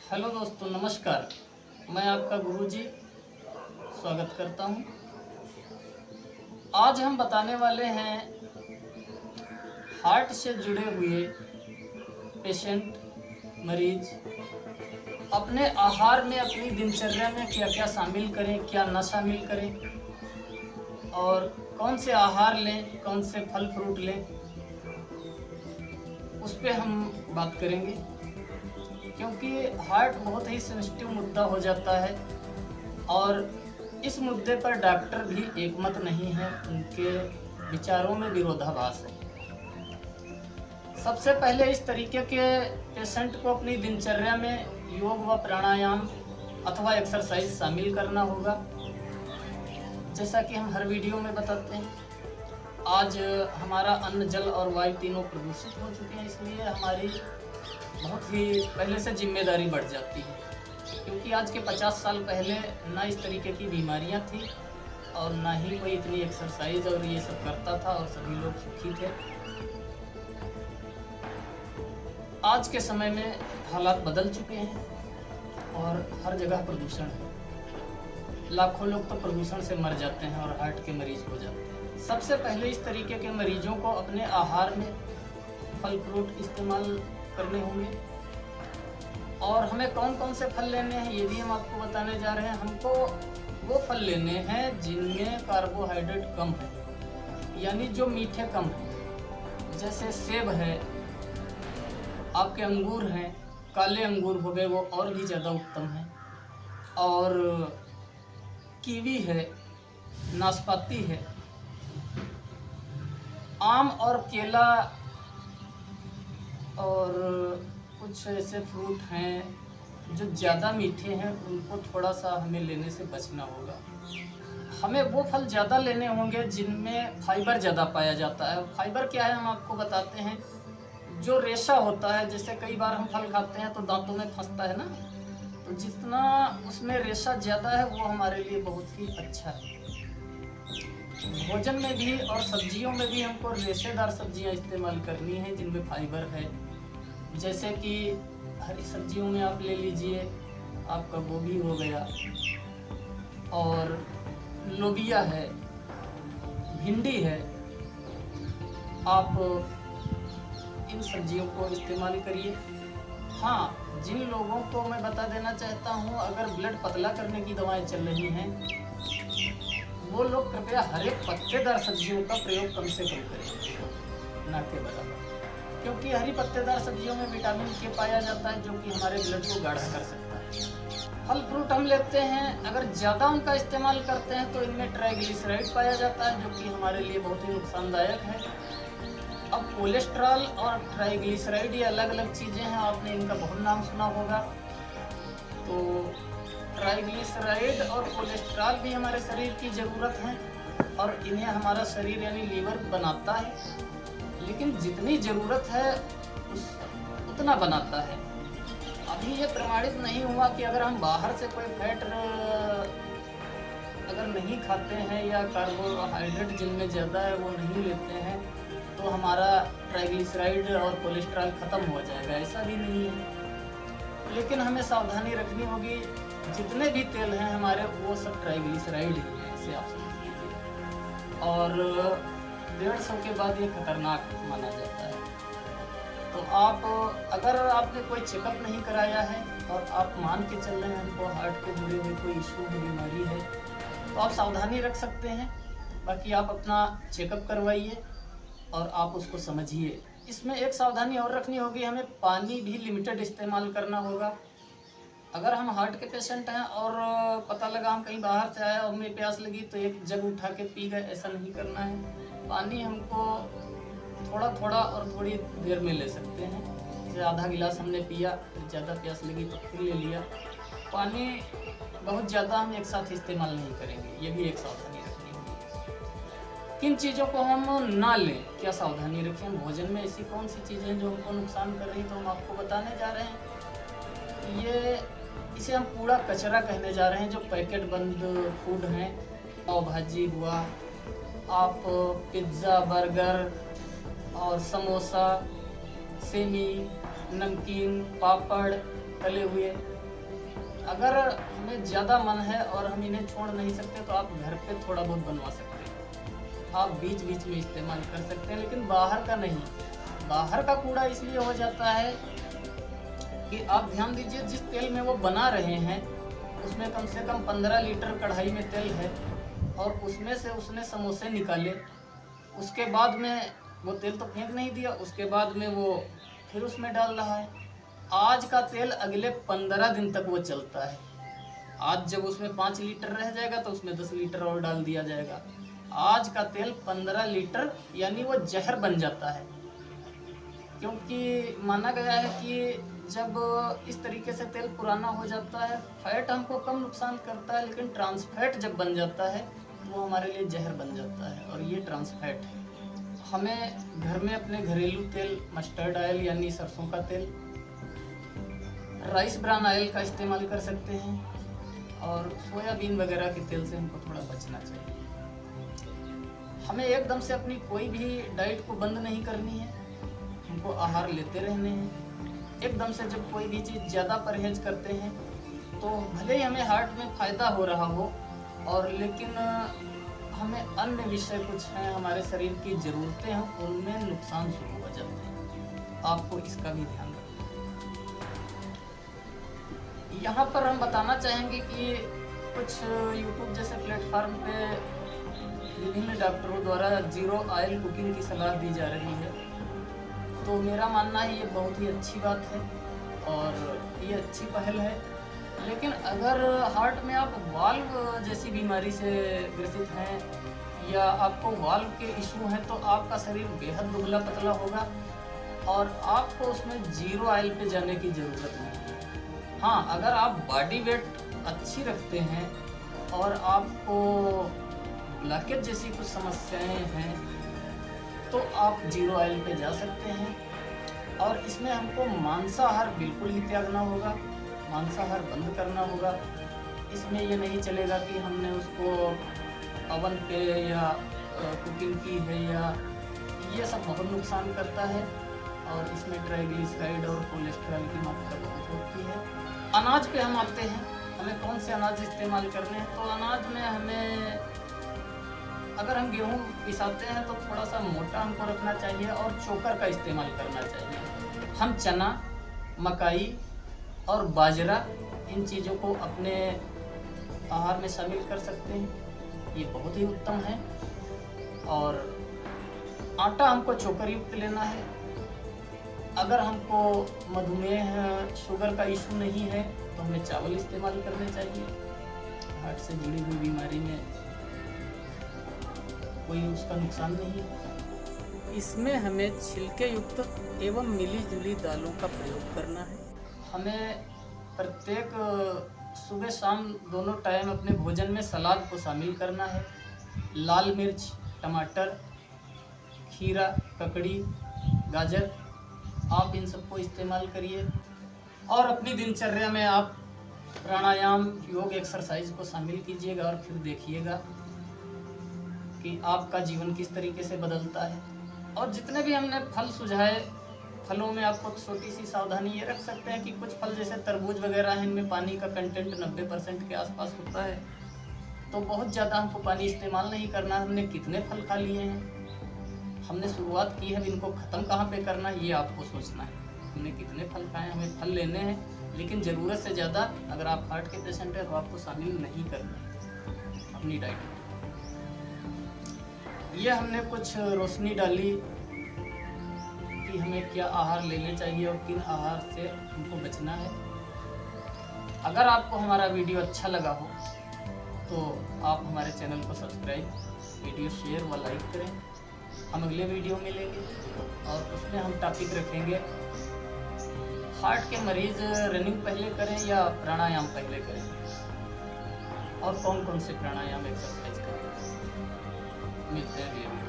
Hello दोस्तों, नमस्कार। मैं आपका गुरुजी स्वागत करता हूं। आज हम बताने वाले हैं हार्ट से जुड़े हुए पेशेंट मरीज अपने आहार में, अपनी दिनचर्या में क्या क्या शामिल करें, क्या न शामिल करें और कौन से आहार लें, कौन से फल फ्रूट लें, उस पर हम बात करेंगे। क्योंकि हार्ट बहुत ही सेंसिटिव मुद्दा हो जाता है और इस मुद्दे पर डॉक्टर भी एकमत नहीं है, उनके विचारों में विरोधाभास है। सबसे पहले इस तरीके के पेशेंट को अपनी दिनचर्या में योग व प्राणायाम अथवा एक्सरसाइज शामिल करना होगा। जैसा कि हम हर वीडियो में बताते हैं, आज हमारा अन्न, जल और वायु तीनों प्रदूषित हो चुके हैं, इसलिए हमारी बहुत ही पहले से जिम्मेदारी बढ़ जाती है। क्योंकि आज के 50 साल पहले ना इस तरीके की बीमारियां थी और ना ही कोई इतनी एक्सरसाइज और ये सब करता था और सभी लोग सुखी थे। आज के समय में हालात बदल चुके हैं और हर जगह प्रदूषण है। लाखों लोग तो प्रदूषण से मर जाते हैं और हार्ट के मरीज हो जाते हैं। सबसे पहले इस तरीके के मरीजों को अपने आहार में फल फ्रूट इस्तेमाल करने होंगे और हमें कौन कौन से फल लेने हैं ये भी हम आपको बताने जा रहे हैं। हमको वो फल लेने हैं जिनमें कार्बोहाइड्रेट कम है, यानी जो मीठे कम है। जैसे सेब है, आपके अंगूर हैं, काले अंगूर हो गए, वो और भी ज़्यादा उत्तम है। और कीवी है, नाशपाती है, आम और केला और कुछ ऐसे फ्रूट हैं जो ज़्यादा मीठे हैं, उनको थोड़ा सा हमें लेने से बचना होगा। हमें वो फल ज़्यादा लेने होंगे जिनमें फाइबर ज़्यादा पाया जाता है। फाइबर क्या है हम आपको बताते हैं। जो रेशा होता है, जैसे कई बार हम फल खाते हैं तो दांतों में फंसता है ना, तो जितना उसमें रेशा ज़्यादा है वो हमारे लिए बहुत ही अच्छा है। भोजन में भी और सब्जियों में भी हमको रेशेदार सब्जियां इस्तेमाल करनी है जिनमें फाइबर है। जैसे कि हरी सब्जियों में आप ले लीजिए, आपका गोभी हो गया और लोबिया है, भिंडी है। आप इन सब्जियों को इस्तेमाल करिए। हाँ, जिन लोगों को मैं बता देना चाहता हूँ, अगर ब्लड पतला करने की दवाएं चल रही हैं, वो लोग कृपया हरे पत्तेदार सब्जियों का प्रयोग कम से कम करें, ना के बराबर। क्योंकि हरी पत्तेदार सब्जियों में विटामिन के पाया जाता है जो कि हमारे ब्लड को गाढ़ा कर सकता है। फल फ्रूट हम लेते हैं, अगर ज़्यादा उनका इस्तेमाल करते हैं तो इनमें ट्राइग्लिसराइड पाया जाता है जो कि हमारे लिए बहुत ही नुकसानदायक है। अब कोलेस्ट्रॉल और ट्राइग्लिसराइड ये अलग अलग चीज़ें हैं, आपने इनका बहुत नाम सुना होगा। तो ट्राइग्लिसराइड और कोलेस्ट्रॉल भी हमारे शरीर की ज़रूरत है और इन्हें हमारा शरीर यानी लीवर बनाता है, लेकिन जितनी ज़रूरत है उतना बनाता है। अभी ये प्रमाणित नहीं हुआ कि अगर हम बाहर से कोई फैट अगर नहीं खाते हैं या कार्बोहाइड्रेट जिनमें ज़्यादा है वो नहीं लेते हैं तो हमारा ट्राइग्लिसराइड और कोलेस्ट्रॉल ख़त्म हो जाएगा, ऐसा भी नहीं है। लेकिन हमें सावधानी रखनी होगी। जितने भी तेल हैं हमारे, वो सब ट्राइग्लिसराइड ही हैं, इसे आप समझ लीजिए। और 150 के बाद ये खतरनाक माना जाता है। तो आप अगर आपने कोई चेकअप नहीं कराया है और आप मान के चल रहे हैं हमको हार्ट के जुड़े हुए कोई इशू है, बीमारी है, तो आप सावधानी रख सकते हैं। बाकी आप अपना चेकअप करवाइए और आप उसको समझिए। इसमें एक सावधानी और रखनी होगी, हमें पानी भी लिमिटेड इस्तेमाल करना होगा। अगर हम हार्ट के पेशेंट हैं और पता लगा हम कहीं बाहर से आए और हमें प्यास लगी तो एक जग उठा के पी गए, ऐसा नहीं करना है। पानी हमको थोड़ा थोड़ा और थोड़ी देर में ले सकते हैं। जैसे आधा गिलास हमने पिया, फिर ज़्यादा प्यास लगी तो फिर ले लिया। पानी बहुत ज़्यादा हम एक साथ इस्तेमाल नहीं करेंगे, ये भी एक सावधानी रखनी होगी। किन चीज़ों को हम ना लें, क्या सावधानी रखें। भोजन में ऐसी कौन सी चीज़ें हैं जो हमको नुकसान कर रही, तो हम आपको बताने जा रहे हैं। इसे हम कूड़ा कचरा कहने जा रहे हैं, जो पैकेट बंद फूड हैं। पाव भाजी हुआ, आप पिज़्ज़ा, बर्गर और समोसा, सेमी, नमकीन, पापड़, तले हुए, अगर हमें ज़्यादा मन है और हम इन्हें छोड़ नहीं सकते तो आप घर पे थोड़ा बहुत बनवा सकते हैं, आप बीच बीच में इस्तेमाल कर सकते हैं, लेकिन बाहर का नहीं। बाहर का कूड़ा इसलिए हो जाता है कि आप ध्यान दीजिए, जिस तेल में वो बना रहे हैं उसमें कम से कम 15 लीटर कढ़ाई में तेल है, और उसमें से उसने समोसे निकाले, उसके बाद में वो तेल तो फेंक नहीं दिया, उसके बाद में वो फिर उसमें डाल रहा है। आज का तेल अगले 15 दिन तक वो चलता है। आज जब उसमें 5 लीटर रह जाएगा तो उसमें 10 लीटर और डाल दिया जाएगा। आज का तेल 15 लीटर यानी वो जहर बन जाता है, क्योंकि माना गया है कि जब इस तरीके से तेल पुराना हो जाता है, फैट हमको कम नुकसान करता है, लेकिन ट्रांसफैट जब बन जाता है तो वो हमारे लिए जहर बन जाता है, और ये ट्रांसफैट है। हमें घर में अपने घरेलू तेल, मस्टर्ड ऑयल यानी सरसों का तेल, राइस ब्रान ऑयल का इस्तेमाल कर सकते हैं, और सोयाबीन वगैरह के तेल से हमको थोड़ा बचना चाहिए। हमें एकदम से अपनी कोई भी डाइट को बंद नहीं करनी है, हमको आहार लेते रहने हैं। एकदम से जब कोई भी चीज़ ज़्यादा परहेज करते हैं तो भले ही हमें हार्ट में फ़ायदा हो रहा हो, और लेकिन हमें अन्य विषय कुछ हैं, हमारे शरीर की ज़रूरतें हैं, उनमें नुकसान शुरू हो जाते हैं। आपको इसका भी ध्यान रखना है। यहाँ पर हम बताना चाहेंगे कि कुछ यूट्यूब जैसे प्लेटफार्म पे विभिन्न डॉक्टरों द्वारा जीरो ऑयल कुकिंग की सलाह दी जा रही है, तो मेरा मानना है ये बहुत ही अच्छी बात है और ये अच्छी पहल है। लेकिन अगर हार्ट में आप वाल्व जैसी बीमारी से ग्रसित हैं या आपको वाल्व के इशू हैं, तो आपका शरीर बेहद दुबला पतला होगा और आपको उसमें जीरो ऑयल पे जाने की ज़रूरत नहीं है। हाँ, अगर आप बॉडी वेट अच्छी रखते हैं और आपको ब्लॉकेज जैसी कुछ समस्याएं हैं, तो आप जीरो ऑयल पे जा सकते हैं। और इसमें हमको मांसाहार बिल्कुल ही त्यागना होगा, मांसाहार बंद करना होगा। इसमें ये नहीं चलेगा कि हमने उसको ओवन पे या कुकिंग की है, या ये सब बहुत नुकसान करता है, और इसमें ट्राइग्लिसराइड और कोलेस्ट्रॉल की मात्रा बहुत होती है। अनाज पे हम आते हैं, हमें कौन से अनाज इस्तेमाल करने हैं। तो अनाज में हमें, अगर हम गेहूँ पिसाते हैं तो थोड़ा सा मोटा हमको रखना चाहिए और चोकर का इस्तेमाल करना चाहिए। हम चना, मकाई और बाजरा, इन चीज़ों को अपने आहार में शामिल कर सकते हैं, ये बहुत ही उत्तम है। और आटा हमको चोकर युक्त लेना है। अगर हमको मधुमेह, शुगर का इशू नहीं है तो हमें चावल इस्तेमाल करने चाहिए। हार्ट से जुड़ी हुई बीमारी में कोई उसका नुकसान नहीं है। इसमें हमें छिलके युक्त एवं मिली जुली दालों का प्रयोग करना है। हमें प्रत्येक सुबह शाम दोनों टाइम अपने भोजन में सलाद को शामिल करना है। लाल मिर्च, टमाटर, खीरा, ककड़ी, गाजर, आप इन सबको इस्तेमाल करिए। और अपनी दिनचर्या में आप प्राणायाम, योग, एक्सरसाइज को शामिल कीजिएगा, और फिर देखिएगा कि आपका जीवन किस तरीके से बदलता है। और जितने भी हमने फल सुझाए, फलों में आपको छोटी सी सावधानी ये रख सकते हैं कि कुछ फल जैसे तरबूज वगैरह हैं, इनमें पानी का कंटेंट 90% के आसपास होता है, तो बहुत ज़्यादा हमको पानी इस्तेमाल नहीं करना। हमने कितने फल खा लिए हैं, हमने शुरुआत की है, इनको ख़त्म कहाँ पे करना है ये आपको सोचना है। हमने कितने फल खाए, हमें फल लेने हैं, लेकिन ज़रूरत से ज़्यादा अगर आप हार्ट के पेशेंट हैं तो आपको शामिल नहीं करना है अपनी डाइट में। ये हमने कुछ रोशनी डाली कि हमें क्या आहार लेने चाहिए और किन आहार से हमको बचना है। अगर आपको हमारा वीडियो अच्छा लगा हो तो आप हमारे चैनल को सब्सक्राइब, वीडियो शेयर व लाइक करें। हम अगले वीडियो में लेंगे और उसमें हम टॉपिक रखेंगे हार्ट के मरीज़ रनिंग पहले करें या प्राणायाम पहले करें, और कौन कौन से प्राणायाम एक्सरसाइज करें। मिलते हैं अगले वीडियो।